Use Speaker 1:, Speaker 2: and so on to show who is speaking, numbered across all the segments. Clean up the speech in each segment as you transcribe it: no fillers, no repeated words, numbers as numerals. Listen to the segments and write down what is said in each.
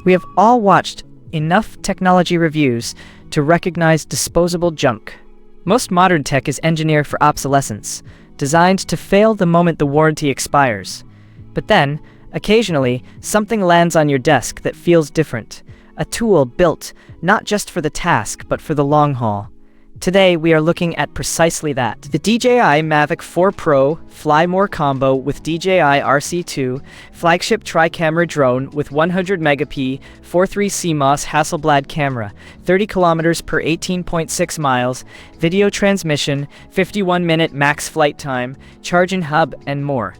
Speaker 1: We have all watched enough technology reviews to recognize disposable junk. Most modern tech is engineered for obsolescence, designed to fail the moment the warranty expires. But then, occasionally, something lands on your desk that feels different. A tool built not just for the task, but for the long haul. Today, we are looking at precisely that. The DJI Mavic 4 Pro Fly More Combo with DJI RC2 flagship tri-camera drone with 100 megapixel 4.3 CMOS Hasselblad camera, 30 kilometers per 18.6 miles, video transmission, 51-minute max flight time, charging hub, and more.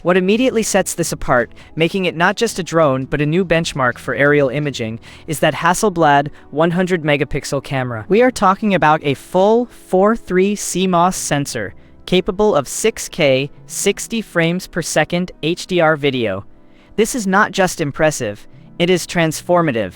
Speaker 1: What immediately sets this apart, making it not just a drone but a new benchmark for aerial imaging, is that Hasselblad 100 megapixel camera. We are talking about a full 4.3 CMOS sensor, capable of 6K 60 frames per second HDR video. This is not just impressive, it is transformative.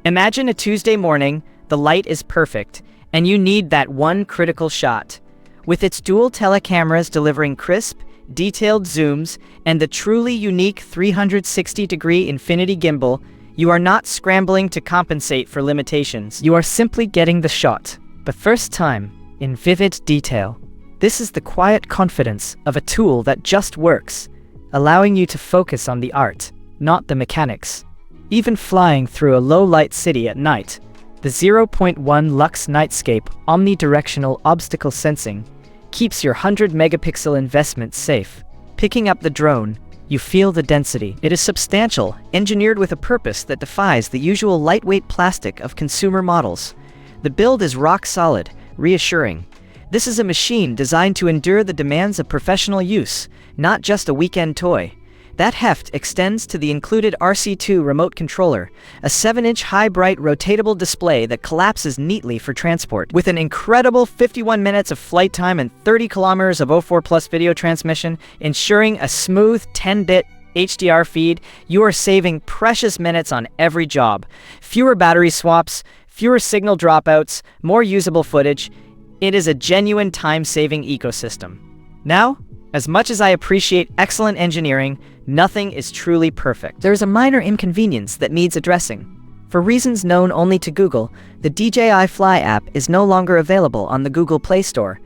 Speaker 1: Imagine a Tuesday morning, the light is perfect, and you need that one critical shot. With its dual telecameras delivering crisp, detailed zooms, and the truly unique 360-degree infinity gimbal, you are not scrambling to compensate for limitations. You are simply getting the shot, the first time, in vivid detail. This is the quiet confidence of a tool that just works, allowing you to focus on the art, not the mechanics. Even flying through a low-light city at night, the 0.1 lux Nightscape omnidirectional obstacle sensing keeps your 100-megapixel investment safe. Picking up the drone, you feel the density. It is substantial, engineered with a purpose that defies the usual lightweight plastic of consumer models. The build is rock solid, reassuring. This is a machine designed to endure the demands of professional use, not just a weekend toy. That heft extends to the included RC2 remote controller, a 7-inch high bright rotatable display that collapses neatly for transport. With an incredible 51 minutes of flight time and 30 kilometers of 04+ video transmission, ensuring a smooth 10-bit HDR feed, you are saving precious minutes on every job. Fewer battery swaps, fewer signal dropouts, more usable footage. It is a genuine time-saving ecosystem. Now, as much as I appreciate excellent engineering, nothing is truly perfect. There is a minor inconvenience that needs addressing. For reasons known only to Google, the DJI Fly app is no longer available on the Google Play Store.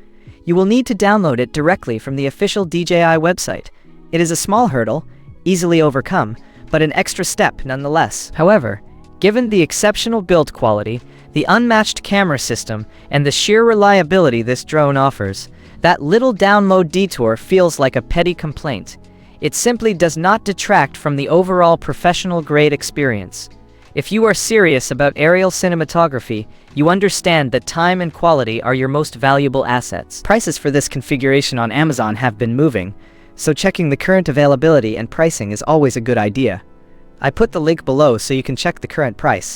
Speaker 1: You will need to download it directly from the official DJI website. It is a small hurdle, easily overcome, but an extra step nonetheless. However, given the exceptional build quality, the unmatched camera system, and the sheer reliability this drone offers, that little download detour feels like a petty complaint. It simply does not detract from the overall professional-grade experience. If you are serious about aerial cinematography, you understand that time and quality are your most valuable assets. Prices for this configuration on Amazon have been moving, so checking the current availability and pricing is always a good idea. I put the link below so you can check the current price.